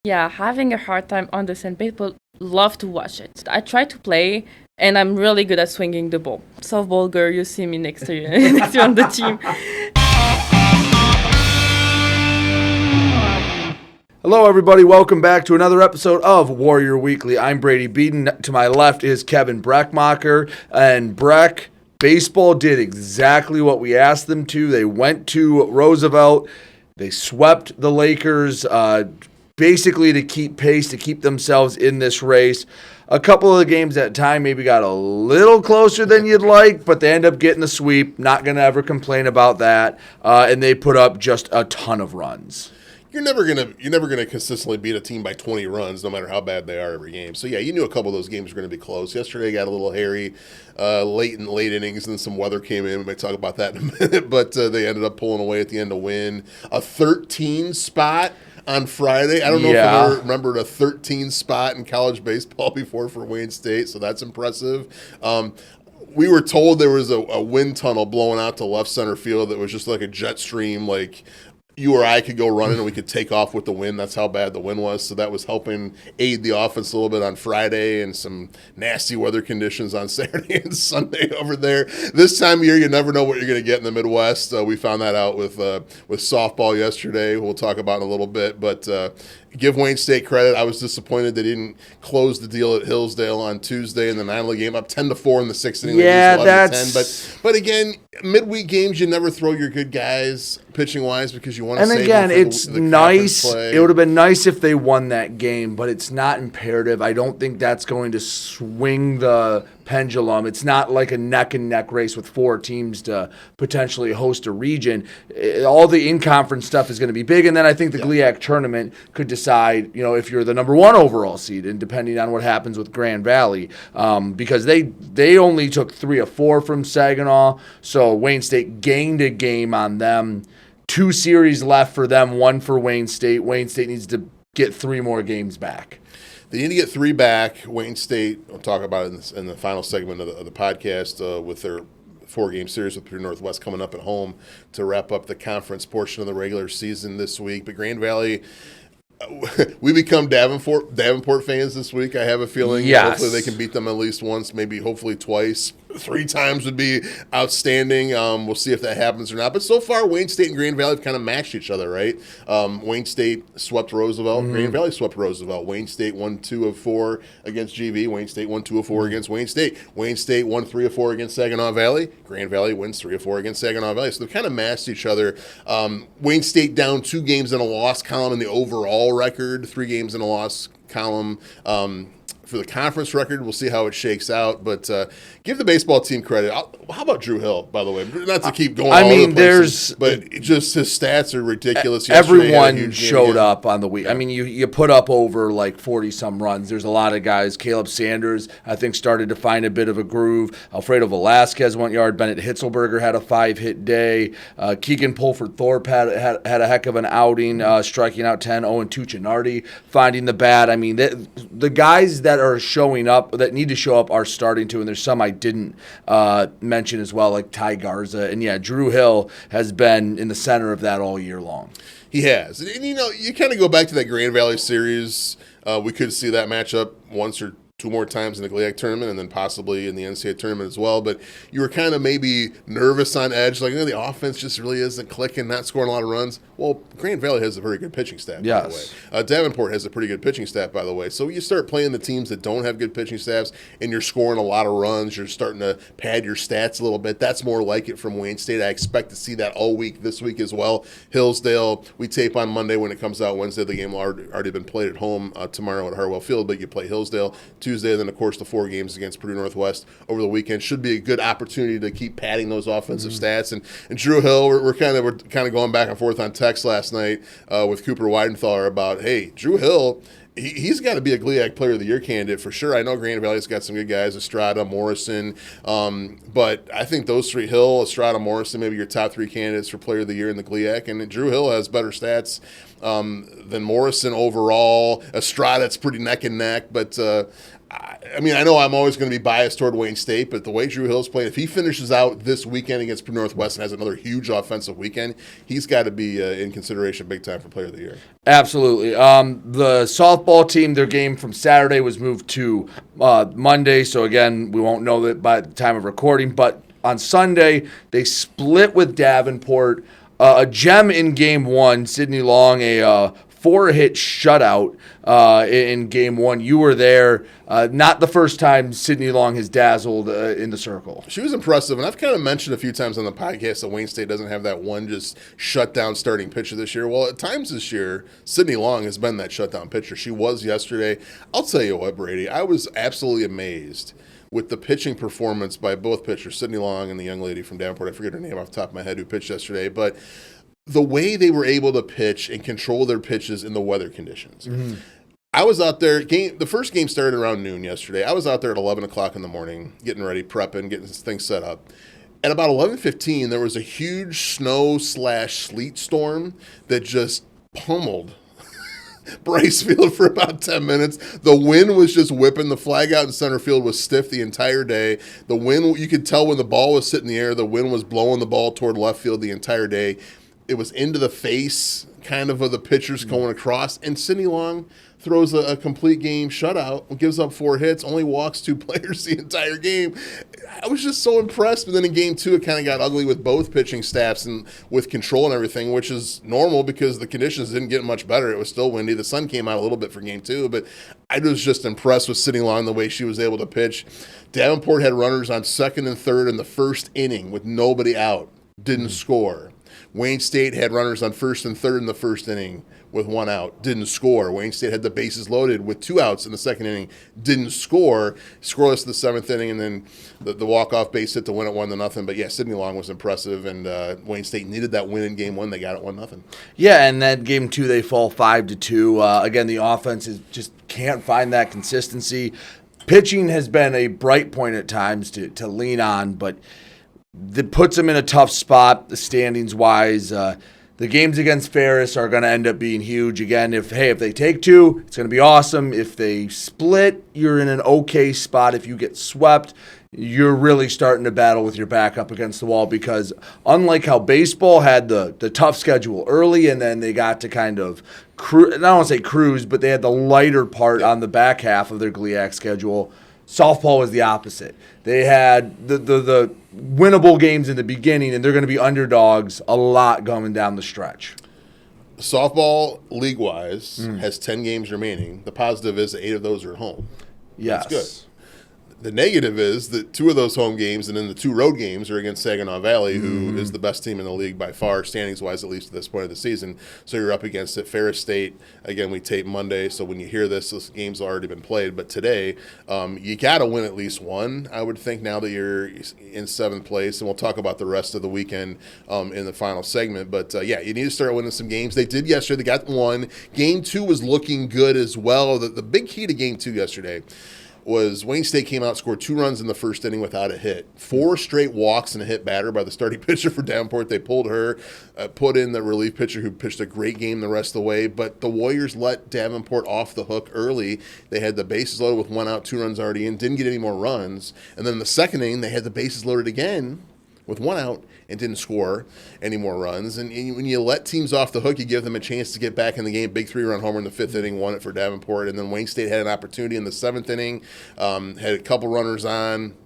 Yeah, having a hard time understanding people love to watch it. I try to play, and I'm really good at swinging the ball. Softball girl, you see me next to you, next to you on the team. Hello, everybody. Welcome back to another episode of Warrior Weekly. I'm Brady Beedon. To my left is Kevin Brechmacher. And Breck, baseball did exactly what we asked them to. They went to Roosevelt. They swept the Lakers, basically to keep pace, to keep themselves in this race. A couple of the games at time maybe got a little closer than you'd like, but they end up getting the sweep. Not going to ever complain about that. And they put up just a ton of runs. You're never gonna consistently beat a team by 20 runs, no matter how bad they are every game. So yeah, you knew a couple of those games were going to be close. Yesterday got a little hairy, late innings, and then some weather came in. We might talk about that in a minute, but they ended up pulling away at the end to win a 13 spot on Friday. I don't know if I've ever remembered a 13 spot in college baseball before for Wayne State, so that's impressive. We were told there was a wind tunnel blowing out to left center field that was just like a jet stream, like you or I could go running and we could take off with the wind. That's how bad the wind was. So that was helping aid the offense a little bit on Friday, and some nasty weather conditions on Saturday and Sunday over there. This time of year, you never know what you're going to get in the Midwest. We found that out with softball yesterday. We'll talk about in a little bit, but give Wayne State credit. I was disappointed they didn't close the deal at Hillsdale on Tuesday in the 9-0 game, up 10-4 in the sixth inning. Yeah, that's 10. But again, midweek games, you never throw your good guys pitching wise because you want to. And save again, them for it's the nice. play. It would have been nice if they won that game, but it's not imperative. I don't think that's going to swing the pendulum. It's not like a neck and neck race with four teams to potentially host a region. All the in-conference stuff is going to be big, and then I think the GLIAC tournament could decide, if you're the number one overall seed, and depending on what happens with Grand Valley, because they only took 3 of 4 from Saginaw, so Wayne State gained a game on them. 2 series left for them, 1 for Wayne State. Wayne State needs to get 3 more games back. They need to get 3 back. Wayne State, we'll talk about it in the final segment of the podcast with their 4-game series with Purdue Northwest coming up at home to wrap up the conference portion of the regular season this week. But Grand Valley, we become Davenport fans this week. I have a feeling. Yes. Hopefully they can beat them at least once, maybe hopefully twice. 3 times would be outstanding. We'll see if that happens or not. But so far, Wayne State and Grand Valley have kind of matched each other, right? Wayne State swept Roosevelt. Mm-hmm. Grand Valley swept Roosevelt. Wayne State won 2 of 4 against GV. Wayne State won 2 of 4 against Wayne State. Wayne State won 3 of 4 against Saginaw Valley. Grand Valley wins 3 of 4 against Saginaw Valley. So they've kind of matched each other. Wayne State down 2 games in a loss column in the overall record, 3 games in a loss column. For the conference record, we'll see how it shakes out. But give the baseball team credit. How about Drew Hill, by the way? Not to keep going all over the places, but just his stats are ridiculous. Everyone showed up on the week. Yeah. I mean, you put up over like 40-some runs. There's a lot of guys. Caleb Sanders, I think, started to find a bit of a groove. Alfredo Velasquez went yard. Bennett Hitzelberger had a 5-hit day. Keegan Pulford Thorpe had a heck of an outing, striking out 10. Owen Tuccinardi finding the bat. I mean, the guys that are showing up, that need to show up, are starting to, and there's some I didn't mention as well, like Ty Garza. And yeah, Drew Hill has been in the center of that all year long. He has. And you kind of go back to that Grand Valley series. We could see that matchup once or 2 more times in the GLIAC tournament, and then possibly in the NCAA tournament as well. But you were kind of maybe nervous on edge, like the offense just really isn't clicking, not scoring a lot of runs. Well, Grand Valley has a very good pitching staff, by the way. Davenport has a pretty good pitching staff, by the way. So you start playing the teams that don't have good pitching staffs, and you're scoring a lot of runs. You're starting to pad your stats a little bit. That's more like it from Wayne State. I expect to see that all week this week as well. Hillsdale, we tape on Monday. When it comes out Wednesday, the game will already been played at home tomorrow at Harwell Field, but you play Hillsdale Tuesday, and then, of course, the 4 games against Purdue Northwest over the weekend. Should be a good opportunity to keep padding those offensive stats. And Drew Hill, we're kind of going back and forth on text last night with Cooper Weidenthaler about, hey, Drew Hill, he's got to be a GLIAC Player of the Year candidate for sure. I know Grand Valley's got some good guys, Estrada, Morrison, but I think those 3, Hill, Estrada, Morrison, maybe your top 3 candidates for Player of the Year in the GLIAC. And Drew Hill has better stats than Morrison overall. Estrada, it's pretty neck and neck, but I mean, I know I'm always going to be biased toward Wayne State, but the way Drew Hill's playing, if he finishes out this weekend against Purdue Northwest and has another huge offensive weekend, he's got to be in consideration big time for Player of the Year. Absolutely. The softball team, their game from Saturday was moved to Monday, so again, we won't know that by the time of recording, but on Sunday, they split with Davenport. A gem in game one, Sydney Long, a 4-hit shutout in game one. You were there. Not the first time Sydney Long has dazzled in the circle. She was impressive, and I've kind of mentioned a few times on the podcast that Wayne State doesn't have that one just shutdown starting pitcher this year. Well, at times this year, Sydney Long has been that shutdown pitcher. She was yesterday. I'll tell you what, Brady, I was absolutely amazed with the pitching performance by both pitchers, Sydney Long and the young lady from Davenport. I forget her name off the top of my head who pitched yesterday, but the way they were able to pitch and control their pitches in the weather conditions. Mm-hmm. I was out there, the first game started around noon yesterday. I was out there at 11 o'clock in the morning, getting ready, prepping, getting things set up. At about 11:15, there was a huge snow/sleet storm that just pummeled Bryce Field for about 10 minutes. The wind was just whipping. The flag out in center field was stiff the entire day. The wind, you could tell when the ball was sitting in the air, the wind was blowing the ball toward left field the entire day. It was into the face kind of the pitchers going across. And Sydney Long throws a complete game shutout, gives up 4 hits, only walks 2 players the entire game. I was just so impressed. But then in game 2, it kind of got ugly with both pitching staffs and with control and everything, which is normal because the conditions didn't get much better. It was still windy. The sun came out a little bit for game 2, but I was just impressed with Sydney Long, the way she was able to pitch. Davenport had runners on second and third in the first inning with nobody out, didn't score. Wayne State had runners on first and third in the first inning with 1 out, didn't score. Wayne State had the bases loaded with 2 outs in the second inning, didn't score. Scoreless in the 7th inning, and then the walk-off base hit to win it 1-0. But, yeah, Sydney Long was impressive, and Wayne State needed that win in game 1. They got it 1-0. Yeah, and then game 2, they fall 5-2. Again, the offense just can't find that consistency. Pitching has been a bright point at times to lean on, but that puts them in a tough spot, the standings-wise. The games against Ferris are going to end up being huge. Again, if they take 2, it's going to be awesome. If they split, you're in an okay spot. If you get swept, you're really starting to battle with your back up against the wall because unlike how baseball had the tough schedule early and then they got to kind of I don't want to say cruise, but they had the lighter part on the back half of their GLIAC schedule, softball was the opposite. They had the winnable games in the beginning, and they're going to be underdogs a lot going down the stretch. Softball, league-wise, has 10 games remaining. The positive is 8 of those are at home. Yes. That's good. The negative is that 2 of those home games and then the 2 road games are against Saginaw Valley, who is the best team in the league by far, standings-wise, at least at this point of the season. So you're up against it. Ferris State, again, we tape Monday, so when you hear this game's already been played. But today, you got to win at least one, I would think, now that you're in 7th place. And we'll talk about the rest of the weekend in the final segment. But, yeah, you need to start winning some games. They did yesterday. They got 1. Game 2 was looking good as well. The big key to Game 2 yesterday was Wayne State came out, scored 2 runs in the first inning without a hit. 4 straight walks and a hit batter by the starting pitcher for Davenport. They pulled her, put in the relief pitcher who pitched a great game the rest of the way. But the Warriors let Davenport off the hook early. They had the bases loaded with 1 out, 2 runs already in, didn't get any more runs. And then in the second inning, they had the bases loaded again with 1 out and didn't score any more runs. And when you let teams off the hook, you give them a chance to get back in the game. Big 3-run homer in the 5th inning, won it for Davenport. And then Wayne State had an opportunity in the 7th inning, had a couple runners on.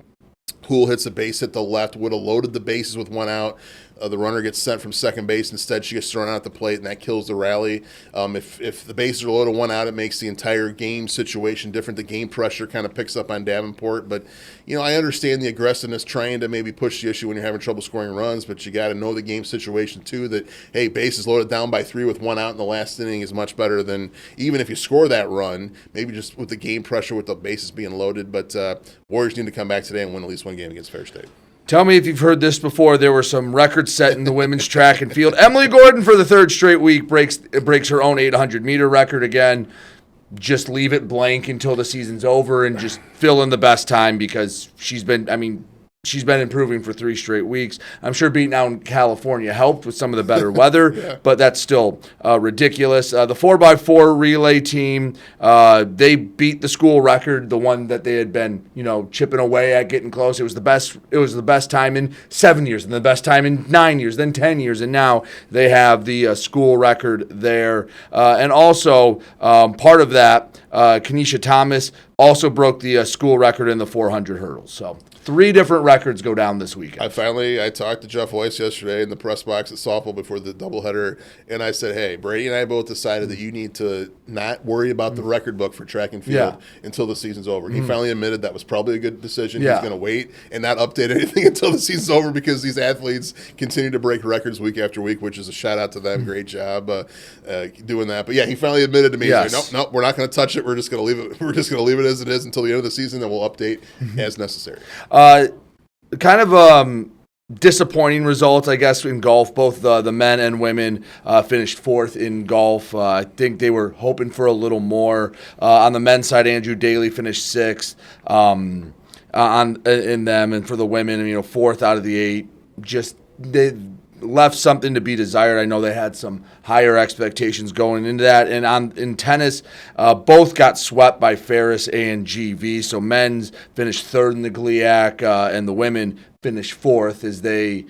Poole hits a base hit the left, would have loaded the bases with 1 out. The runner gets sent from second base. Instead, she gets thrown out at the plate, and that kills the rally. If the bases are loaded 1 out, it makes the entire game situation different. The game pressure kind of picks up on Davenport. But, I understand the aggressiveness, trying to maybe push the issue when you're having trouble scoring runs, but you got to know the game situation, too, that, hey, bases loaded down by 3 with 1 out in the last inning is much better than even if you score that run, maybe just with the game pressure with the bases being loaded. But Warriors need to come back today and win at least 1 game against Ferris State. Tell me if you've heard this before. There were some records set in the women's track and field. Emily Gordon, for the 3rd straight week, breaks her own 800-meter record again. Just leave it blank until the season's over and just fill in the best time because she's been, she's been improving for 3 straight weeks. I'm sure beating out in California helped with some of the better weather, but that's still ridiculous. The 4x4 relay team, they beat the school record, the one that they had been, chipping away at, getting close. It was the best time in 7 years, and the best time in 9 years, then 10 years, and now they have the school record there. And also, part of that, Kenesha Thomas also broke the school record in the 400 hurdles. So 3 different records go down this weekend. I talked to Jeff Weiss yesterday in the press box at softball before the doubleheader, and I said, hey, Brady and I both decided that you need to not worry about the record book for track and field until the season's over. And he finally admitted that was probably a good decision. He's going to wait and not update anything until the season's over because these athletes continue to break records week after week, which is a shout out to them. Great job doing that. But yeah, he finally admitted to me, he's like, nope, we're not going to touch it. We're just going to leave it. We're just going to leave it as it is until the end of the season, and we'll update as necessary. Kind of disappointing results, I guess, in golf. Both the men and women finished 4th in golf. I think they were hoping for a little more. On the men's side, Andrew Daly finished 6th in them, and for the women, 4th out of the 8. Just they left something to be desired. I know they had some higher expectations going into that. And in tennis, both got swept by Ferris and GV. So men's finished 3rd in the GLIAC, and the women finished 4th as they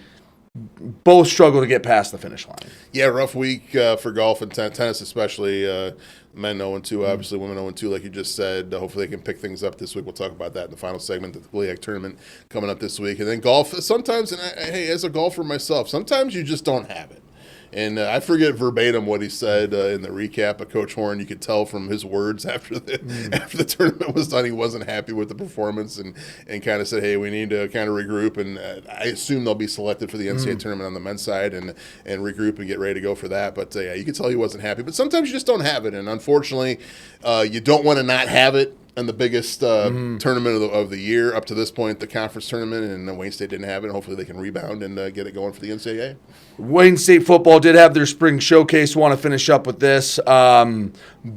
both struggle to get past the finish line. Yeah, rough week for golf and tennis especially. Men 0-2, obviously women 0-2, like you just said. Hopefully they can pick things up this week. We'll talk about that in the final segment of the GLIAC tournament coming up this week. And then golf, sometimes, and hey, as a golfer myself, sometimes you just don't have it. And I forget verbatim what he said in the recap of Coach Horn. You could tell from his words after the tournament was done, he wasn't happy with the performance and kind of said, hey, we need to kind of regroup. And I assume they'll be selected for the NCAA tournament on the men's side and regroup and get ready to go for that. But yeah, you could tell he wasn't happy. But sometimes you just don't have it. And unfortunately, you don't want to not have it. And the biggest tournament of the year up to this point, the conference tournament, and Wayne State didn't have it. Hopefully they can rebound and get it going for the NCAA. Wayne State football did have their spring showcase. Want to finish up with this.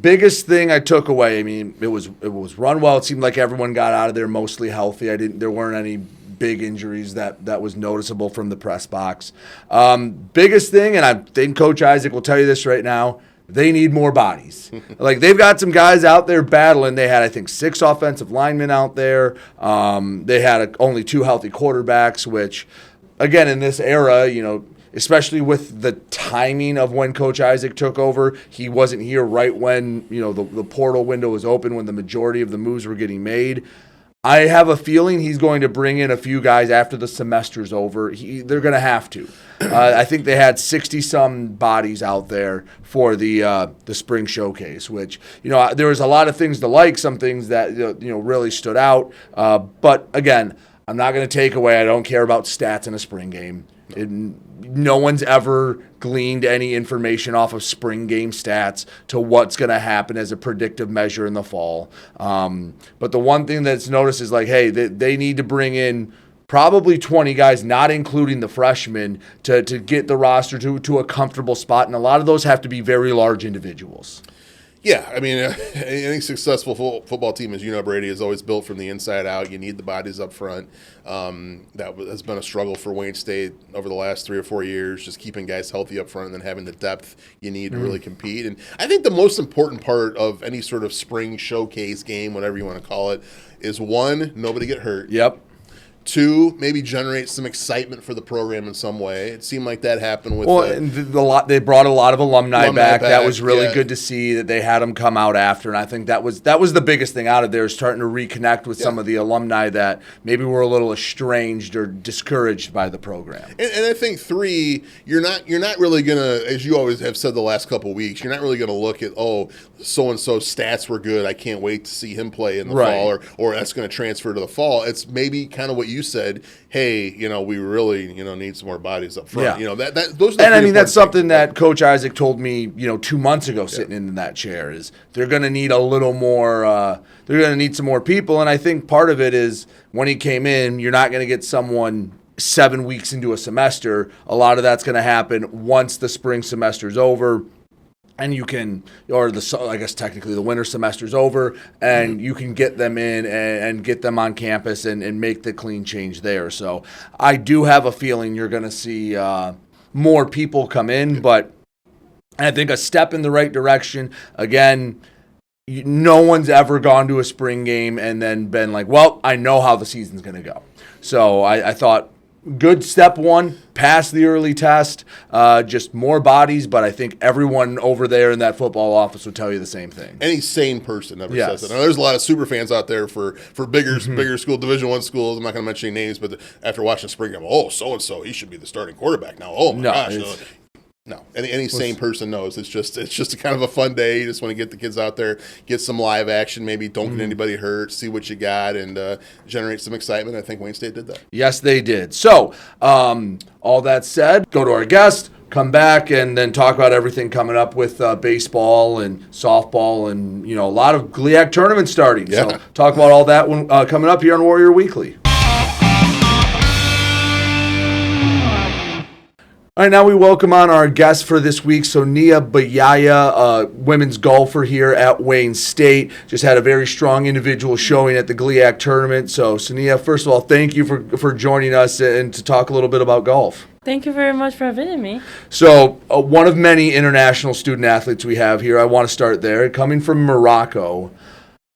Biggest thing I took away, it was run well. It seemed like everyone got out of there mostly healthy. There weren't any big injuries that was noticeable from the press box. Biggest thing, and I think Coach Isaac will tell you this right now, they need more bodies. Like, they've got some guys out there battling. They had, I think, 6 offensive linemen out there. They had only 2 healthy quarterbacks, which, again, in this era, especially with the timing of when Coach Isaac took over, he wasn't here right when, the portal window was open, when the majority of the moves were getting made. I have a feeling he's going to bring in a few guys after the semester's over. They're going to have to. I think they had 60-some bodies out there for the spring showcase, which, there was a lot of things to like, some things that, really stood out. But, again, I'm not going to take away. I don't care about stats in a spring game. No one's ever gleaned any information off of spring game stats to what's going to happen as a predictive measure in the fall. But the one thing that's noticed is, like, hey, they need to bring in probably 20 guys, not including the freshmen, to get the roster to a comfortable spot. And a lot of those have to be very large individuals. Yeah, any successful football team, as you know, Brady, is always built from the inside out. You need the bodies up front. That has been a struggle for Wayne State over the last 3 or 4 years, just keeping guys healthy up front and then having the depth you need to really compete. And I think the most important part of any sort of spring showcase game, whatever you want to call it, is 1, nobody get hurt. Yep. 2, maybe generate some excitement for the program in some way. It seemed like that happened with they brought a lot of alumni back. That was really good to see that they had them come out after, and I think that was the biggest thing out of there, is starting to reconnect with some of the alumni that maybe were a little estranged or discouraged by the program. And I think 3, you're not really gonna, as you always have said the last couple of weeks, you're not really gonna look at, so and so stats were good, I can't wait to see him play in the fall, or that's gonna transfer to the fall. It's maybe kind of what you said, hey, we really, need some more bodies up front. Yeah. Those are the that's something that Coach Isaac told me, 2 months ago, sitting in that chair, is they're going to need a little more, they're going to need some more people. And I think part of it is, when he came in, you're not going to get someone 7 weeks into a semester. A lot of that's going to happen once the spring semester's over. and you can, I guess technically the winter semester's over, and you can get them in and get them on campus and make the clean change there. So I do have a feeling you're going to see more people come in, but I think a step in the right direction. Again, no one's ever gone to a spring game and then been like, well, I know how the season's going to go. So I thought, good step one, pass the early test, just more bodies, but I think everyone over there in that football office would tell you the same thing. Any sane person ever says it. Now, there's a lot of super fans out there for bigger school, Division I schools. I'm not going to mention any names, but after watching spring game, so-and-so, he should be the starting quarterback now. Oh, my gosh. No, any sane person knows it's just a kind of a fun day. You just want to get the kids out there, get some live action, maybe don't get anybody hurt, see what you got, and generate some excitement. I think Wayne State did that. Yes, they did. So, all that said, go to our guest, come back, and then talk about everything coming up with baseball and softball and, a lot of GLIAC tournaments starting. Yeah. So talk about all that when, coming up here on Warrior Weekly. All right, now we welcome on our guest for this week, Sonia Bayahya, women's golfer here at Wayne State. Just had a very strong individual showing at the GLIAC tournament. So, Sonia, first of all, thank you for joining us and to talk a little bit about golf. Thank you very much for having me. So, one of many international student athletes we have here, I want to start there. Coming from Morocco,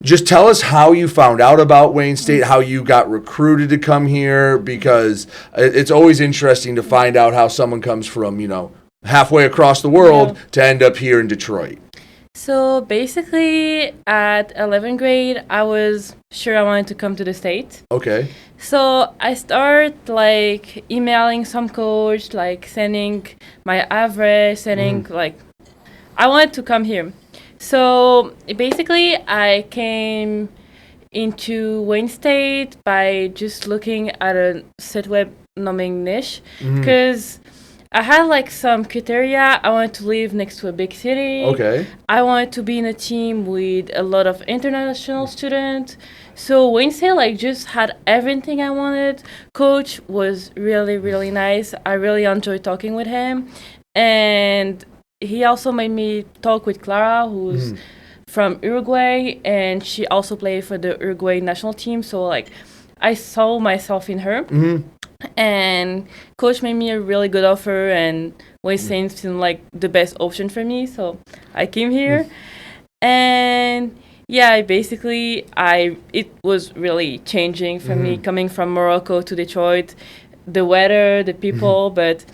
just tell us how you found out about Wayne State, how you got recruited to come here, because it's always interesting to find out how someone comes from, halfway across the world to end up here in Detroit. So basically, at 11th grade, I was sure I wanted to come to the state. Okay. So I started emailing some coach, sending my address, I wanted to come here. So basically, I came into Wayne State by just looking at a site web naming niche, because I had some criteria. I wanted to live next to a big city. Okay. I wanted to be in a team with a lot of international students. So Wayne State just had everything I wanted. Coach was really, really nice. I really enjoyed talking with him, and he also made me talk with Clara, who's from Uruguay, and she also played for the Uruguay national team. So, I saw myself in her. And coach made me a really good offer, and Wayne State seemed like the best option for me. So I came here. And, basically, it was really changing for me coming from Morocco to Detroit. The weather, the people, but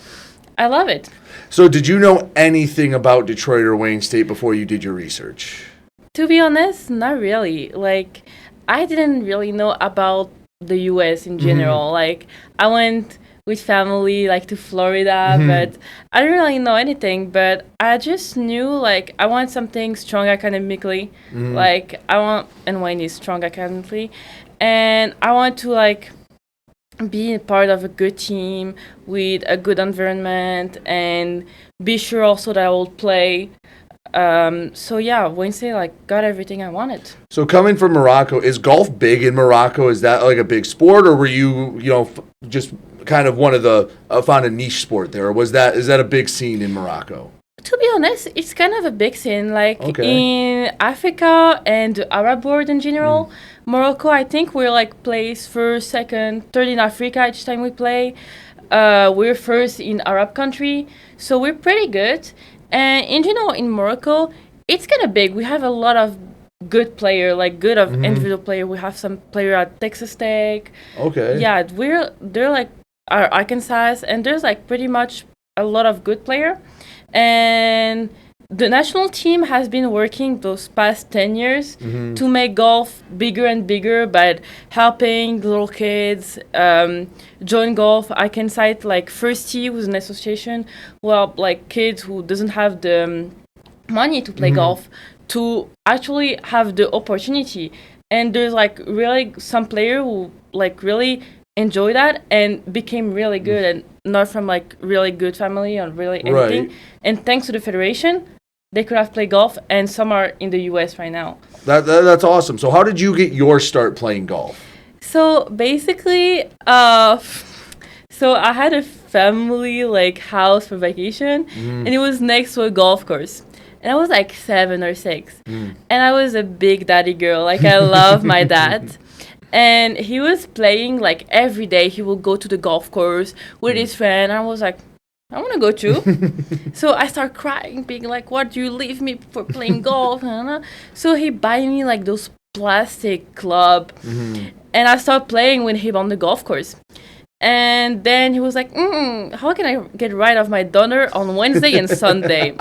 I love it. So did you know anything about Detroit or Wayne State before you did your research? To be honest, not really. I didn't really know about the U.S. in general. I went with family, to Florida, but I didn't really know anything. But I just knew, I want something strong academically. And Wayne is strong academically. And I want to, be a part of a good team with a good environment and be sure also that I will play. Wayne State got everything I wanted. So coming from Morocco, is golf big in Morocco? Is that a big sport, or were you just kind of one of the found a niche sport there, or is that a big scene in Morocco? To be honest, it's kind of a big scene. In Africa and the Arab world in general, Morocco, I think we're placed first, second, third in Africa each time we play. We're first in Arab country, so we're pretty good. And in general, in Morocco, it's kind of big. We have a lot of good player, good of individual player. We have some player at Texas Tech. Okay. Yeah, they're our Arkansas, and there's pretty much a lot of good player. And the national team has been working those past 10 years to make golf bigger and bigger by helping little kids join golf. I can cite First Tee, who's an association, kids who doesn't have the money to play golf to actually have the opportunity. And there's really some player who really enjoy that and became really good and not from really good family or really anything. Right. And thanks to the federation, they could have played golf, and some are in the U.S. right now. That's awesome. So how did you get your start playing golf? So basically, so I had a family house for vacation, and it was next to a golf course. and I was like 7 or 6. And I was a big daddy girl. Like, I love my dad. And he was playing, like, every day. He would go to the golf course with his friend. And I was like, I want to go too. So I start crying, being like, what, do you leave me for playing golf? So he buy me, like, those plastic club. And I started playing with him on the golf course. And then he was like, how can I get rid of my daughter on Wednesday and Sunday?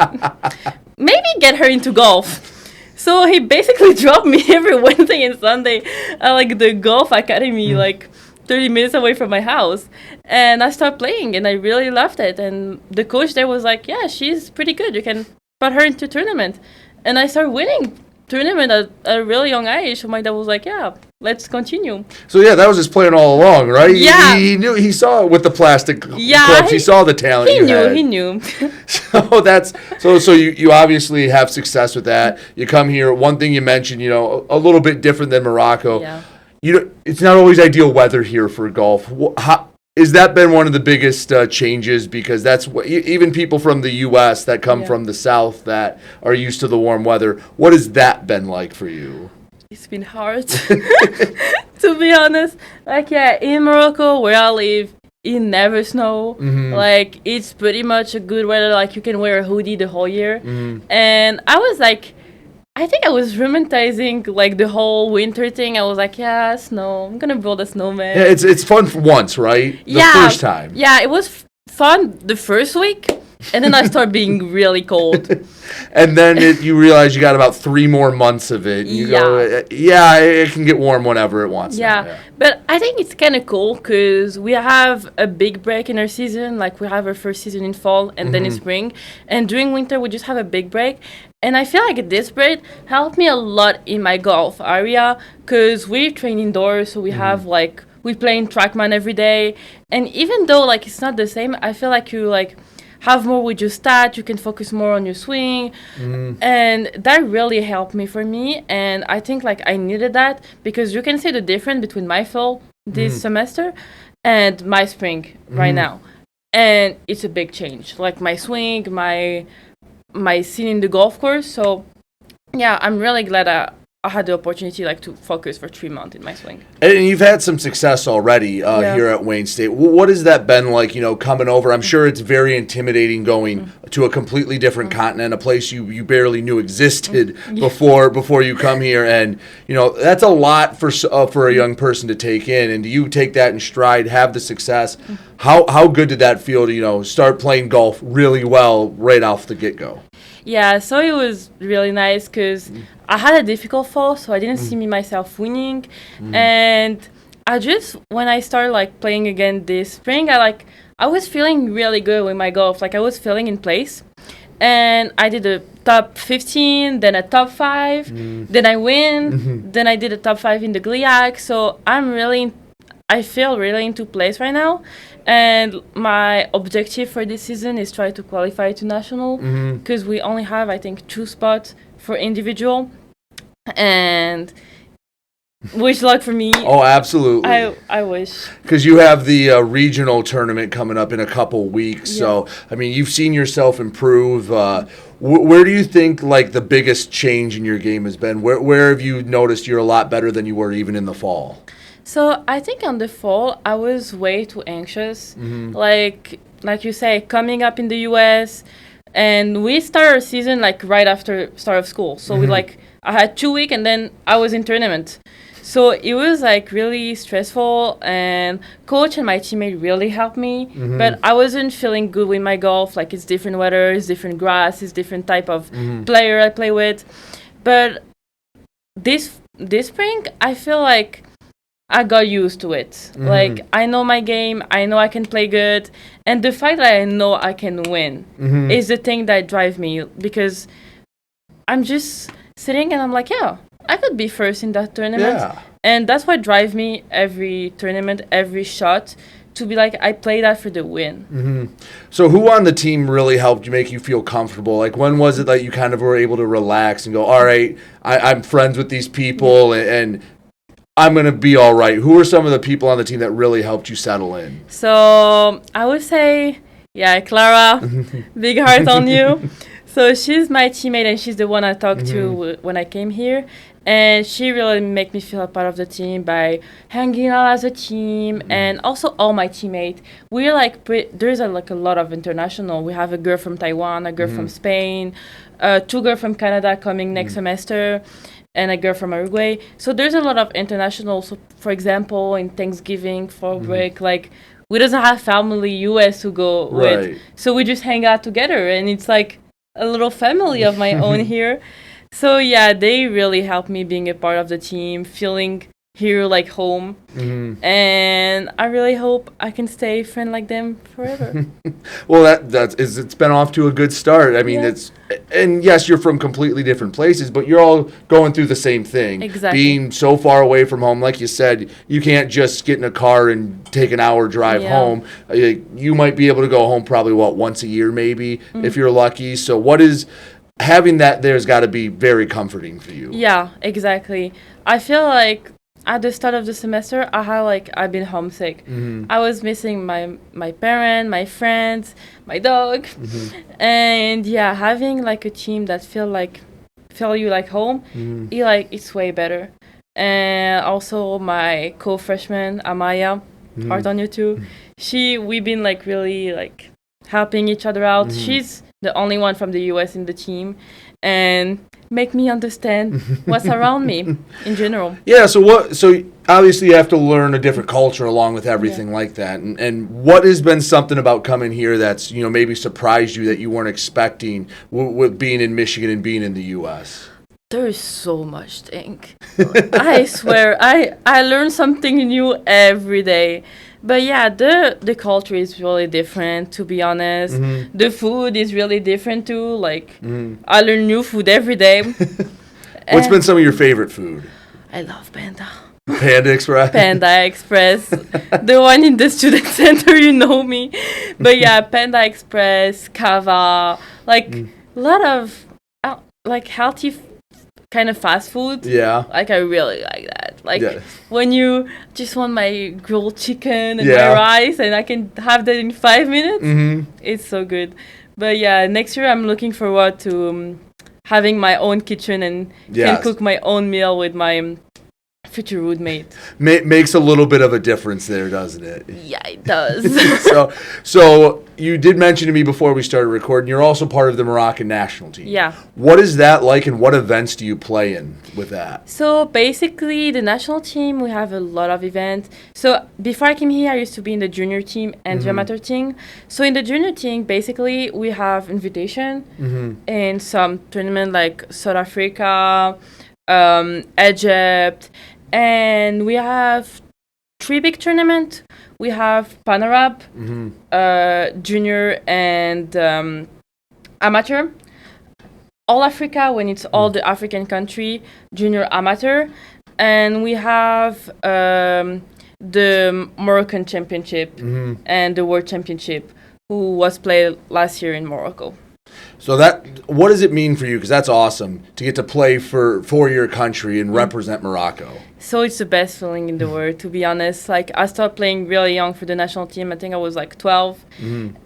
Maybe get her into golf. So he basically dropped me every Wednesday and Sunday at, like, the golf academy, like 30 minutes away from my house. And I started playing, and I really loved it. And the coach there was like, yeah, she's pretty good. You can put her into tournament. And I started winning tournament at a really young age. So my dad was like, yeah, let's continue. So yeah, that was his plan all along, right? Yeah. He knew, he saw it with the plastic clubs. He saw the talent He you knew, had. he knew. So you obviously have success with that. You come here. One thing you mentioned, a little bit different than Morocco. Yeah. It's not always ideal weather here for golf. Has that been one of the biggest changes? Because that's what even people from the U.S. that come from the South that are used to the warm weather. What has that been like for you? It's been hard, to be honest. Like, yeah, in Morocco, where I live, it never snow. Like, it's pretty much a good weather. Like, you can wear a hoodie the whole year. And I was like, I think I was romanticizing, like, the whole winter thing. I was like, yeah, snow. I'm gonna build a snowman. Yeah, it's fun for once, right? The first time. Yeah, it was fun the first week, and then I started being really cold. And then you realize you got about 3 more months of it. And you go, it can get warm whenever it wants. Yeah, but I think it's kind of cool because we have a big break in our season. Like, we have our first season in fall and then in spring. And during winter, we just have a big break. And I feel like this break helped me a lot in my golf area because we train indoors. So we have, like, we play in TrackMan every day. And even though, like, it's not the same, I feel like you, like, have more with your stat, you can focus more on your swing. And that really helped me. And I think, like, I needed that because you can see the difference between my fall this semester and my spring right now. And it's a big change. Like, my swing, my scene in the golf course. So, yeah, I'm really glad I had the opportunity, like, to focus for 3 months in my swing. And you've had some success already here at Wayne State. What has that been like, coming over? I'm sure it's very intimidating going to a completely different continent, a place you barely knew existed before you come here. And, that's a lot for a young person to take in. And do you take that in stride, have the success? How good did that feel to, start playing golf really well right off the get-go? Yeah, so it was really nice because I had a difficult fall, so I didn't see myself winning. And when I started, like, playing again this spring, I was feeling really good with my golf. Like, I was feeling in place. And I did a top 15, then a top 5, then I win, then I did a top 5 in the GLIAC. So I feel really into place right now. And my objective for this season is try to qualify to national because we only have, I think, 2 spots for individual. And wish luck for me. Oh, absolutely. I wish. Because you have the regional tournament coming up in a couple weeks. Yeah. So, I mean, you've seen yourself improve. Where do you think, like, the biggest change in your game has been? Where have you noticed you're a lot better than you were even in the fall? So I think on the fall, I was way too anxious. Like you say, coming up in the U.S., and we start our season, like, right after start of school. So I had 2 weeks, and then I was in tournament. So it was, like, really stressful, and coach and my teammate really helped me. But I wasn't feeling good with my golf. Like, it's different weather, it's different grass, it's different type of player I play with. But this spring, I feel like I got used to it. Like, I know my game. I know I can play good. And the fact that I know I can win is the thing that drives me because I'm just sitting and I'm like, yeah, I could be first in that tournament. Yeah. And that's what drives me every tournament, every shot, to be like, I play that for the win. So who on the team really helped you make you feel comfortable? Like, when was it that you kind of were able to relax and go, all right, I'm friends with these people and I'm going to be all right? Who are some of the people on the team that really helped you settle in? So I would say, yeah, Clara, big heart on you. So she's my teammate, and she's the one I talked to when I came here. And she really make me feel a part of the team by hanging out as a team, and also all my teammates. We're like there's like a lot of international. We have a girl from Taiwan, a girl from Spain, 2 girls from Canada coming next semester, and a girl from Uruguay. So there's a lot of international. So for example, in Thanksgiving for break, like we doesn't have family US to go with, so we just hang out together, and it's like a little family of my own here. So yeah, they really helped me being a part of the team, feeling here like home, and I really hope I can stay a friend like them forever. Well, it's been off to a good start. I mean, and yes, you're from completely different places, but you're all going through the same thing. Exactly. Being so far away from home, like you said, you can't just get in a car and take an hour drive home. You might be able to go home probably once a year, maybe if you're lucky. So having that there's got to be very comforting for you. Yeah, exactly. I feel like at the start of the semester, I've been homesick. I was missing my parents, my friends, my dog, and having like a team that feel you like home, it's way better. And also my co-freshman Amaya, heart on you too. We've been like really like helping each other out. She's the only one from the US in the team, and make me understand what's around me in general. Yeah, so obviously you have to learn a different culture along with everything like that. And what has been something about coming here that's, maybe surprised you that you weren't expecting with being in Michigan and being in the US? There is so much thing. I swear, I learn something new every day. But yeah, the culture is really different, to be honest. The food is really different too. Like, I learn new food every day. What's been some of your favorite food? I love Panda. Panda Express? Panda Express. The one in the student center, me. But yeah, Panda Express, Kava, like a lot of like healthy kind of fast food. Yeah. Like, I really like that. Like, when you just want my grilled chicken and my rice, and I can have that in 5 minutes, it's so good. But yeah, next year I'm looking forward to having my own kitchen and can cook my own meal with my future roommate. Makes a little bit of a difference there, doesn't it? Yeah, it does. So you did mention to me before we started recording, you're also part of the Moroccan national team. Yeah. What is that like, and what events do you play in with that? So basically, the national team, we have a lot of events. So before I came here, I used to be in the junior team and the amateur team. So in the junior team, basically, we have invitation in some tournament like South Africa, Egypt, and we have 3 big tournaments. We have Pan-Arab, junior, and amateur. All Africa, when it's all the African country, junior, amateur. And we have the Moroccan championship and the world championship, who was played last year in Morocco. So what does it mean for you? Because that's awesome to get to play for your country and represent Morocco. So it's the best feeling in the world, to be honest. Like, I started playing really young for the national team. I think I was like 12,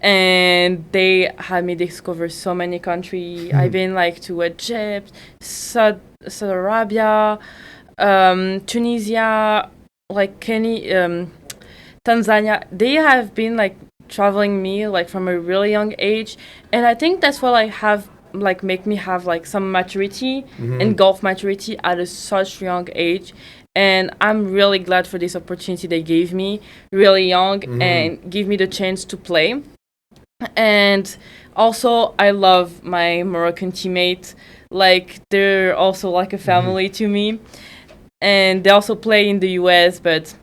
and they had me discover so many countries. I've been like to Egypt, Saudi Arabia, Tunisia, like Kenya, Tanzania. They have been like traveling me like from a really young age, and I think that's what make me have like some maturity and golf maturity at such young age. And I'm really glad for this opportunity they gave me really young and give me the chance to play. And also, I love my Moroccan teammates. Like, they're also like a family to me, and they also play in the US, but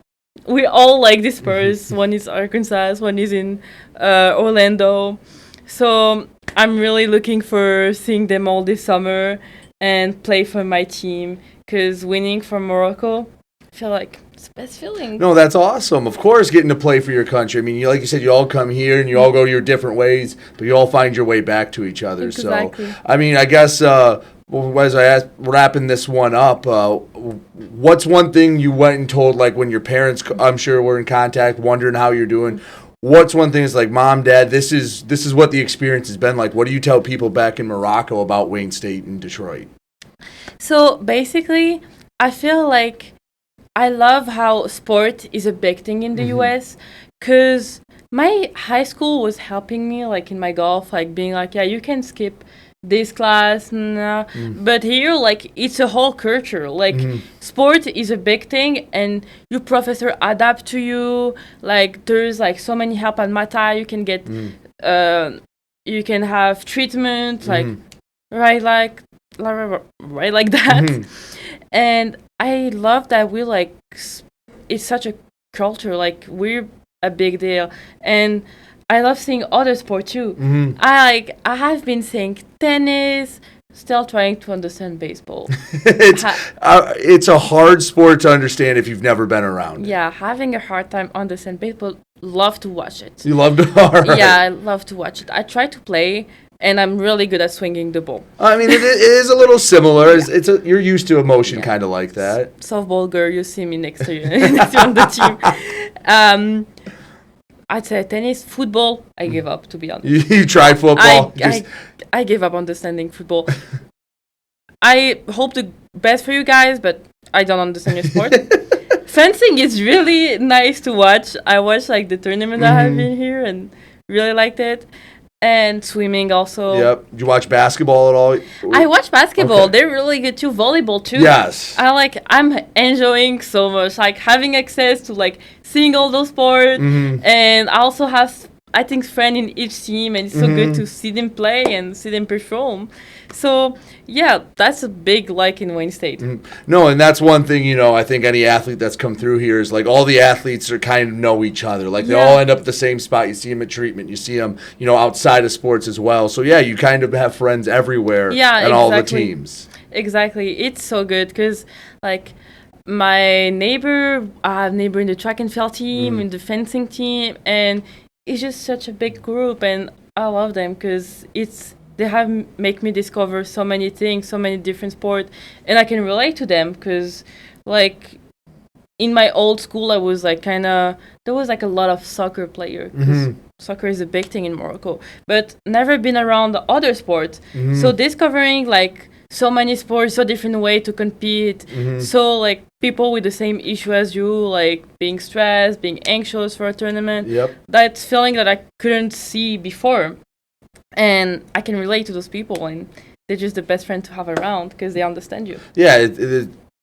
we all like dispersed. One is Arkansas, one is in Orlando. So I'm really looking for seeing them all this summer and play for my team, because winning for Morocco, I feel like it's the best feeling. No, that's awesome. Of course, getting to play for your country. I mean, like you said, you all come here and you all go your different ways, but you all find your way back to each other. Exactly. So, I mean, I guess as I asked, wrapping this one up, what's one thing you went and told, like when your parents, I'm sure, were in contact, wondering how you're doing? what's one thing is like, Mom, Dad, this is what the experience has been like. What do you tell people back in Morocco about Wayne State and Detroit? So basically, I feel like I love how sport is a big thing in the US, because my high school was helping me like in my golf, like being like, yeah, you can skip this class, nah. But here, like, it's a whole culture. Like, sport is a big thing, and your professor adapt to you. Like, there's like so many help at Mata. You can get, you can have treatment, like right like that. And I love that we like it's such a culture. Like, we're a big deal, and I love seeing other sports too. I have been seeing tennis, still trying to understand baseball. It's a hard sport to understand if you've never been around. Yeah, having a hard time understand baseball. Love to watch it. You love to, all right. Yeah, I love to watch it. I try to play, and I'm really good at swinging the ball. I mean, it is a little similar. You're used to emotion, kind of like that. Softball girl, you see me next to you, next to you on the team. I'd say tennis, football. I give up, to be honest. You tried football. I give up understanding football. I hope the best for you guys, but I don't understand your sport. Fencing is really nice to watch. I watched like the tournament that have been here and really liked it. And swimming also. Yep. Did you watch basketball at all? I watch basketball. Okay. They're really good too. Volleyball too. Yes. I'm enjoying so much. Like having access to like seeing all those sports. And I also have, I think, friends in each team, and it's so good to see them play and see them perform. So yeah, that's a big like in Wayne State. No, and that's one thing, I think any athlete that's come through here is like all the athletes are kind of know each other. Like they all end up at the same spot. You see them at treatment. You see them, outside of sports as well. So yeah, you kind of have friends everywhere all the teams. Exactly. It's so good because like my neighbor, I have a neighbor in the track and field team, in the fencing team, and it's just such a big group, and I love them because they have make me discover so many things, so many different sports, and I can relate to them because, like, in my old school, I was like there was like a lot of soccer player. Soccer is a big thing in Morocco, but never been around the other sports. So discovering like so many sports, so different way to compete. So like people with the same issue as you, like being stressed, being anxious for a tournament. That feeling that I couldn't see before. And I can relate to those people, and they're just the best friend to have around because they understand you. Yeah,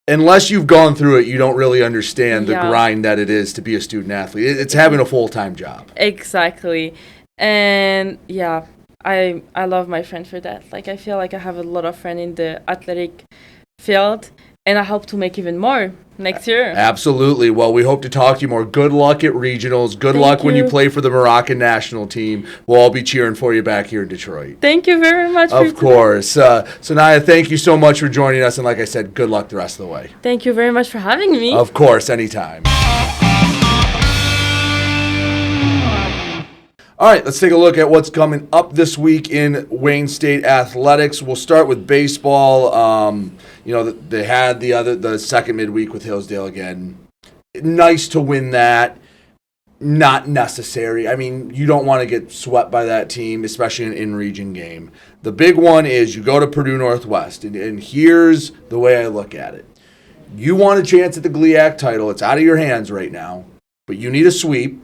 unless you've gone through it, you don't really understand the grind that it is to be a student athlete. It's having a full-time job. Exactly. And yeah, I love my friend for that. Like, I feel like I have a lot of friends in the athletic field, and I hope to make even more next year. Absolutely. Well, we hope to talk to you more. Good luck at regionals. Good luck when you play for the Moroccan national team. We'll all be cheering for you back here in Detroit. Thank you very much. Of course. Sonia, thank you so much for joining us. And like I said, good luck the rest of the way. Thank you very much for having me. Of course, anytime. All right, let's take a look at what's coming up this week in Wayne State athletics. We'll start with baseball. They had the second midweek with Hillsdale again. Nice to win that. Not necessary. I mean, you don't want to get swept by that team, especially in an in-region game. The big one is you go to Purdue Northwest, and here's the way I look at it. You want a chance at the GLIAC title. It's out of your hands right now, but you need a sweep.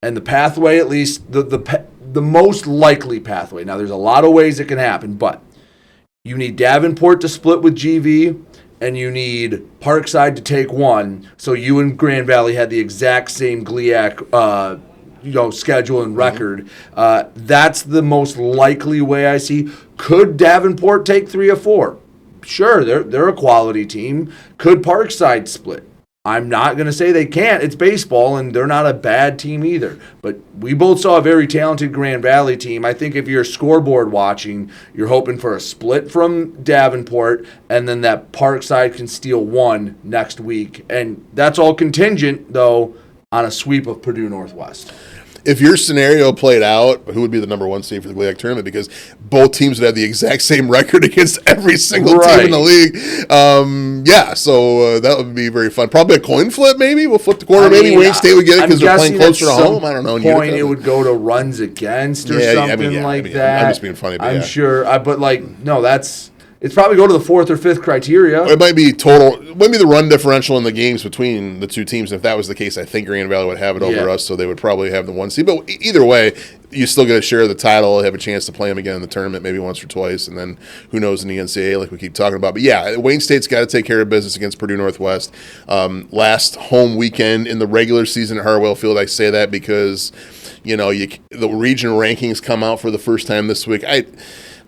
And the pathway, at least the most likely pathway. Now, there's a lot of ways it can happen, but you need Davenport to split with GV, and you need Parkside to take one. So you and Grand Valley had the exact same GLIAC, schedule and record. That's the most likely way I see. Could Davenport take 3 or 4? Sure, they're a quality team. Could Parkside split? I'm not going to say they can't. It's baseball, and they're not a bad team either. But we both saw a very talented Grand Valley team. I think if you're scoreboard watching, you're hoping for a split from Davenport, and then that Parkside can steal 1 next week. And that's all contingent, though, on a sweep of Purdue Northwest. if your scenario played out, who would be the number one seed for the GLIAC tournament? Because both teams would have the exact same record against every single team in the league. So that would be very fun. Probably a coin flip, maybe. We'll flip the corner. Maybe Wayne State would get it because they're playing closer to home. I don't know. Point it would go to runs against or something like that. I'm just being funny, but I'm sure. But no, it's probably go to the fourth or fifth criteria. It might be total. It might be the run differential in the games between the two teams. If that was the case, I think Grand Valley would have it over us, so they would probably have the one seed. But either way, you still get a share of the title, have a chance to play them again in the tournament, maybe once or twice, and then who knows in the NCAA, like we keep talking about. But yeah, Wayne State's got to take care of business against Purdue Northwest. Last home weekend in the regular season at Harwell Field. I say that because the regional rankings come out for the first time this week.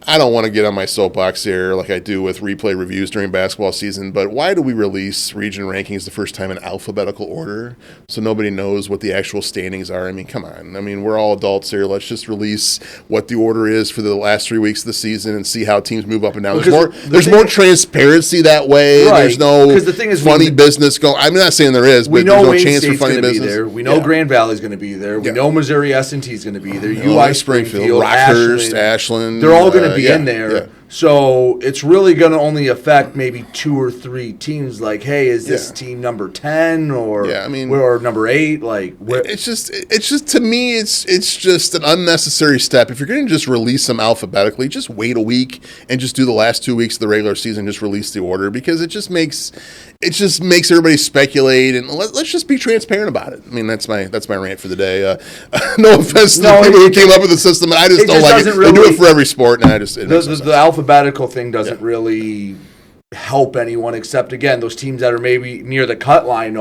I don't want to get on my soapbox here like I do with replay reviews during basketball season, but why do we release region rankings the first time in alphabetical order so nobody knows what the actual standings are? I mean, come on. I mean, we're all adults here. Let's just release what the order is for the last 3 weeks of the season and see how teams move up and down. There's more transparency that way. Right. There's no funny business going. I'm not saying there is, but there's no chance for funny business. There. We know Grand Valley's going to be there. We know Missouri S&T is going to be there. UI Springfield, Rockhurst, Ashland. They're all going to be in there. Yeah. So it's really going to only affect maybe 2 or 3 teams. Like, hey, is this team number 10 or or number 8? Like, it's just to me, it's just an unnecessary step. If you're going to just release them alphabetically, just wait a week and just do the last 2 weeks of the regular season. Just release the order because it just makes everybody speculate, and let's just be transparent about it. I mean, that's my rant for the day. No offense to the people who came up with the system, I just don't like it. They do it for every sport, and the alphabetical thing doesn't really help anyone except, again, those teams that are maybe near the cut line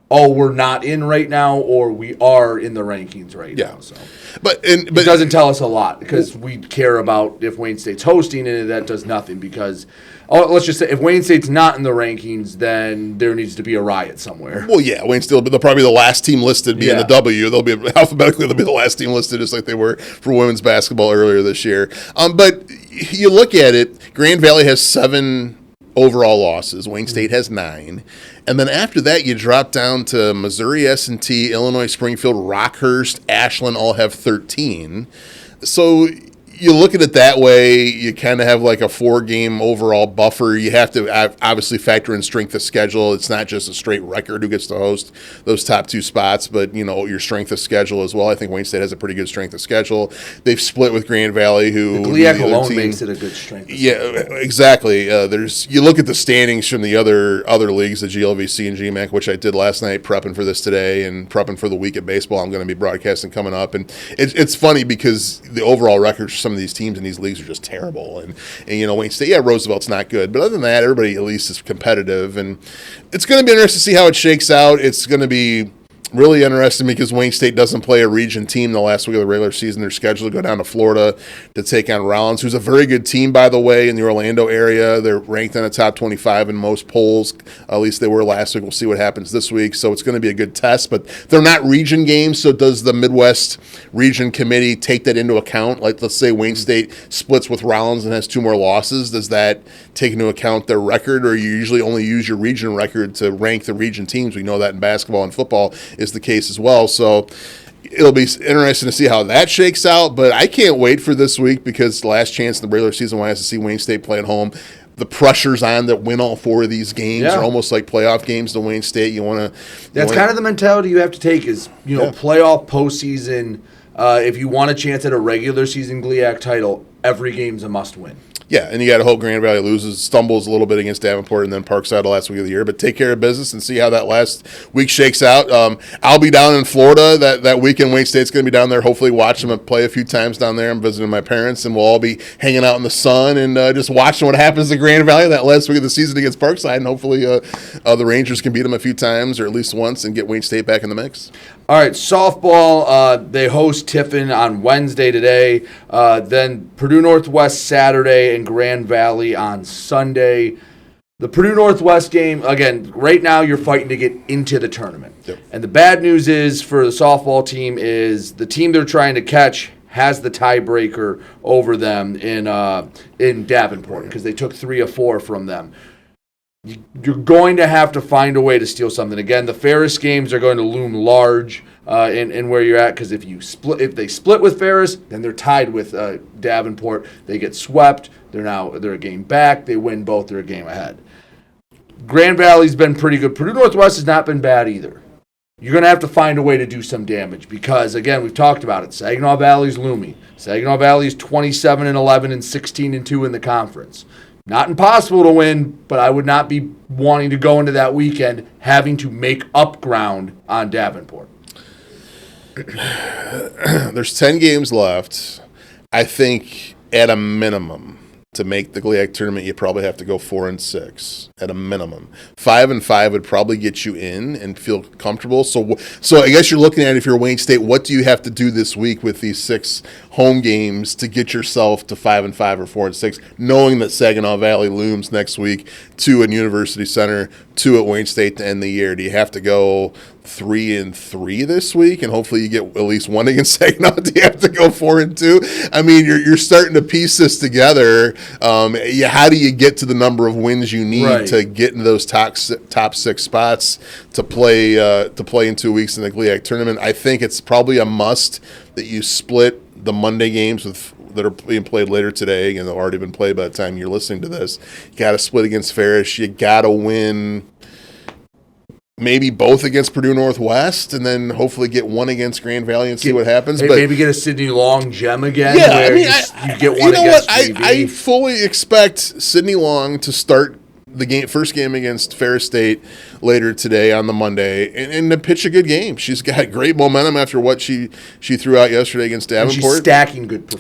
oh, we're not in right now, or we are in the rankings right now. So, but it doesn't tell us a lot because we care about if Wayne State's hosting, and that does nothing because let's just say if Wayne State's not in the rankings, then there needs to be a riot somewhere. Well, yeah, Wayne State, they'll probably be the last team listed be in the W. They'll be alphabetically, they'll be the last team listed just like they were for women's basketball earlier this year. But you look at it, Grand Valley has 7 overall losses. Wayne State has 9. And then after that, you drop down to Missouri S&T, Illinois Springfield, Rockhurst, Ashland all have 13. So you look at it that way, you kind of have like a 4-game overall buffer. You have to obviously factor in strength of schedule. It's not just a straight record who gets to host those top 2 spots, but your strength of schedule as well. I think Wayne State has a pretty good strength of schedule. They've split with Grand Valley, who the GLIAC alone makes it a good strength. Exactly. You look at the standings from the other leagues, the GLVC and GMAC, which I did last night, prepping for this today and prepping for the week of baseball I'm going to be broadcasting coming up. And it's funny because the overall records for some of these teams in these leagues are just terrible. And Wayne State, Roosevelt's not good. But other than that, everybody at least is competitive. And it's going to be interesting to see how it shakes out. It's going to be really interesting because Wayne State doesn't play a region team the last week of the regular season. They're scheduled to go down to Florida to take on Rollins, who's a very good team, by the way, in the Orlando area. They're ranked in the top 25 in most polls. At least they were last week. We'll see what happens this week. So it's going to be a good test, but they're not region games. So does the Midwest Region Committee take that into account? Like, let's say Wayne State splits with Rollins and has 2 more losses. Does that take into account their record, or you usually only use your region record to rank the region teams? We know that in basketball and football is the case as well. So it'll be interesting to see how that shakes out, but I can't wait for this week because the last chance in the regular season when I have to see Wayne State play at home. The pressure's on that win all 4 of these games are almost like playoff games to Wayne State. That's kind of the mentality you have to take is, playoff, postseason. If you want a chance at a regular season GLIAC title, every game's a must win. Yeah, and you got to hope Grand Valley stumbles a little bit against Davenport and then Parkside the last week of the year. But take care of business and see how that last week shakes out. I'll be down in Florida that weekend. Wayne State's going to be down there, hopefully watching them play a few times down there. I'm visiting my parents, and we'll all be hanging out in the sun and just watching what happens to Grand Valley that last week of the season against Parkside. And hopefully the Rangers can beat them a few times or at least once and get Wayne State back in the mix. All right, softball, they host Tiffin on Wednesday today. Then Purdue Northwest Saturday and Grand Valley on Sunday. The Purdue Northwest game, again, right now you're fighting to get into the tournament. Yep. And the bad news is for the softball team is the team they're trying to catch has the tiebreaker over them in Davenport because they took 3 of 4 from them. You're going to have to find a way to steal something. Again, the Ferris games are going to loom large. in where you're at, because if they split with Ferris, then they're tied with Davenport. They get swept. They're a game back. They win both. They're a game ahead. Grand Valley's been pretty good. Purdue Northwest has not been bad either. You're going to have to find a way to do some damage because, again, we've talked about it. Saginaw Valley's looming. Saginaw Valley is 27-11 and 16-2 in the conference. Not impossible to win, but I would not be wanting to go into that weekend having to make up ground on Davenport. There's 10 games left. I think at a minimum, to make the GLIAC tournament, you probably have to go 4-6 at a minimum. 5-5 would probably get you in and feel comfortable. So I guess you're looking at, if you're Wayne State, what do you have to do this week with these 6 home games to get yourself to 5-5 or 4-6, knowing that Saginaw Valley looms next week, 2 at University Center, 2 at Wayne State to end the year? Do you have to go 3-3 this week, and hopefully you get at least 1 against Saginaw? Do you have to go 4-2? I mean, you're starting to piece this together. How do you get to the number of wins you need to get into those top 6 spots to play in 2 weeks in the GLIAC tournament? I think it's probably a must that you split the Monday games that are being played later today, and they've already been played by the time you're listening to this. You got to split against Ferris. You got to win maybe both against Purdue Northwest, and then hopefully get 1 against Grand Valley and see what happens. But maybe get a Sidney Long gem again. Yeah, where I mean, you get one against what? I fully expect Sidney Long to start the first game against Ferris State later today on the Monday, and to pitch a good game. She's got great momentum after what she threw out yesterday against Davenport. And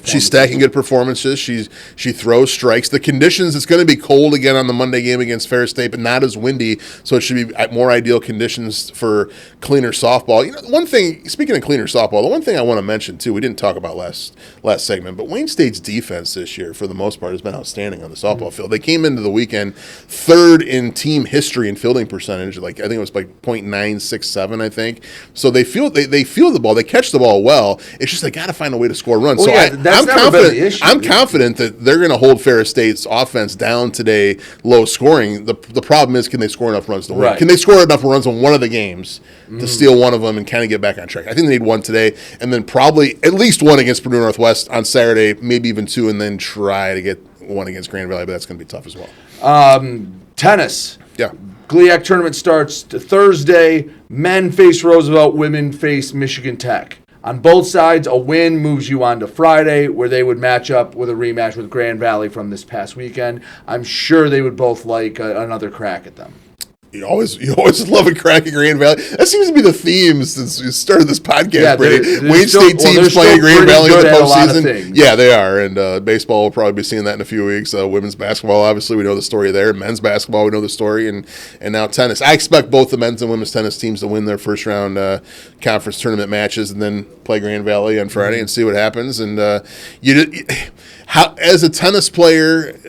she's stacking good performances. She throws strikes. The conditions, it's going to be cold again on the Monday game against Ferris State, but not as windy, so it should be at more ideal conditions for cleaner softball. You know, one thing, speaking of cleaner softball, the one thing I want to mention too, we didn't talk about last segment, but Wayne State's defense this year, for the most part, has been outstanding on the softball field. They came into the weekend 3rd in team history in fielding percentage. Like, I think it was like .967, I think. So they feel the ball. They catch the ball well. It's just they got to find a way to score runs. Well, so that's never been the issue. I'm confident that they're going to hold Ferris State's offense down today, low scoring. The problem is, can they score enough runs to win? Right. Can they score enough runs in one of the games to steal one of them and kind of get back on track? I think they need 1 today, and then probably at least 1 against Purdue Northwest on Saturday, maybe even 2, and then try to get 1 against Grand Valley, but that's going to be tough as well. Tennis. Yeah. GLIAC tournament starts Thursday. Men face Roosevelt. Women face Michigan Tech. On both sides, a win moves you on to Friday, where they would match up with a rematch with Grand Valley from this past weekend. I'm sure they would both like another crack at them. You always love a crack at Grand Valley. That seems to be the theme since we started this podcast, Brady. Wayne State teams playing Grand Valley in the postseason. Yeah, they are. And baseball will probably be seeing that in a few weeks. Women's basketball, obviously, we know the story there. Men's basketball, we know the story. And now tennis. I expect both the men's and women's tennis teams to win their first round conference tournament matches and then play Grand Valley on Friday and see what happens. And as a tennis player,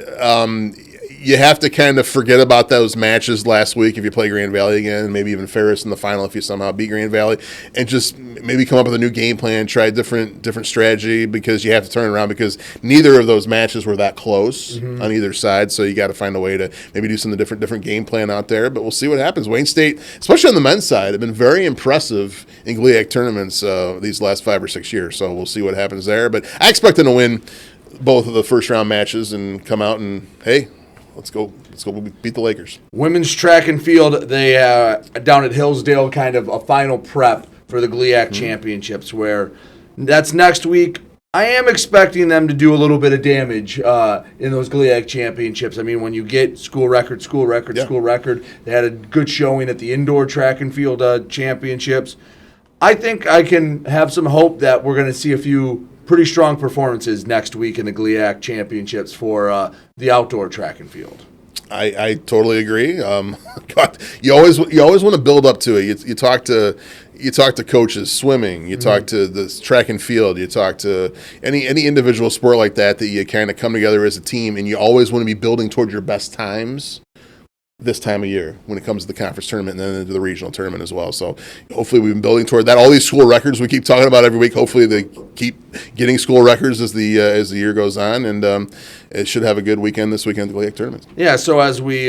you have to kind of forget about those matches last week if you play Grand Valley again, maybe even Ferris in the final if you somehow beat Grand Valley, and just maybe come up with a new game plan, try a different strategy, because you have to turn around, because neither of those matches were that close on either side, so you got to find a way to maybe do something different game plan out there, but we'll see what happens. Wayne State, especially on the men's side, have been very impressive in GLIAC tournaments these last 5 or 6 years, so we'll see what happens there, but I expect them to win both of the first round matches and come out and, hey, Let's go beat the Lakers. Women's track and field, they down at Hillsdale, kind of a final prep for the GLIAC championships, where that's next week. I am expecting them to do a little bit of damage in those GLIAC championships. I mean, when you get school record, they had a good showing at the indoor track and field championships. I think I can have some hope that we're going to see a few pretty strong performances next week in the GLIAC championships for the outdoor track and field. I totally agree. God, you always want to build up to it. You talk to coaches, swimming. You talk to the track and field. You talk to any individual sport like that you kind of come together as a team, and you always want to be building towards your best times this time of year when it comes to the conference tournament and then into the regional tournament as well. So hopefully we've been building toward that. All these school records we keep talking about every week, hopefully they keep getting school records as the year goes on, and it should have a good weekend this weekend at the GLIAC tournament. Yeah, so as we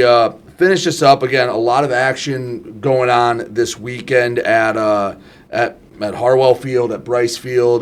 finish this up, again, a lot of action going on this weekend at at Harwell Field, at Bryce Field,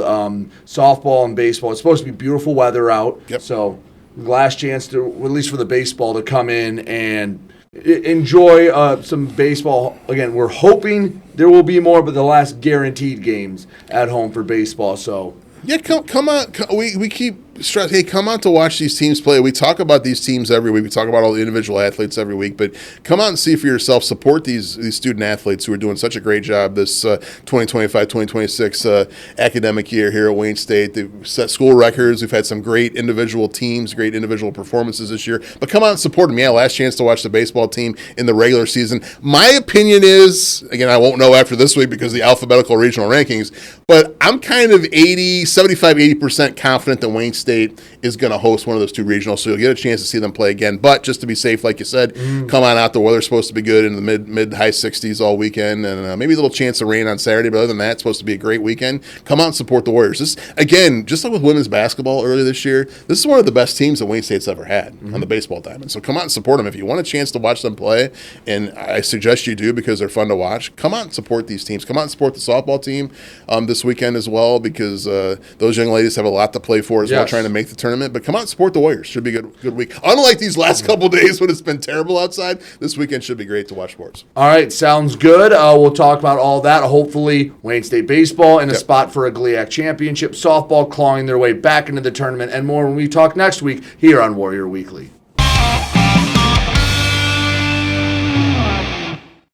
softball and baseball. It's supposed to be beautiful weather out. Yep. So last chance to, at least for the baseball, to come in and enjoy some baseball. Again, we're hoping there will be more, but the last guaranteed games at home for baseball. So yeah, come on. We keep stressing, hey, come out to watch these teams play. We talk about these teams every week. We talk about all the individual athletes every week, but come out and see for yourself. Support these student athletes who are doing such a great job this 2025-2026 academic year here at Wayne State. They've set school records. We've had some great individual teams, great individual performances this year. But come out and support them. Yeah, last chance to watch the baseball team in the regular season. My opinion is, again, I won't know after this week because of the alphabetical regional rankings, but I'm kind of 75-80% confident that Wayne State is going to host one of those two regionals, so you'll get a chance to see them play again. But just to be safe, like you said, come on out. The weather's supposed to be good in the mid-high 60s all weekend, and maybe a little chance of rain on Saturday. But other than that, it's supposed to be a great weekend. Come out and support the Warriors. This, again, just like with women's basketball earlier this year, this is one of the best teams that Wayne State's ever had on the baseball diamond. So come out and support them if you want a chance to watch them play, and I suggest you do because they're fun to watch. Come out and support these teams. Come out and support the softball team this weekend as well, because those young ladies have a lot to play for as well, trying to make the tournament. But come out and support the Warriors. Should be a good week. Unlike these last couple days when it's been terrible outside, this weekend should be great to watch sports. All right, sounds good. We'll talk about all that. Hopefully, Wayne State baseball in a spot for a GLIAC championship, softball clawing their way back into the tournament, and more when we talk next week here on Warrior Weekly.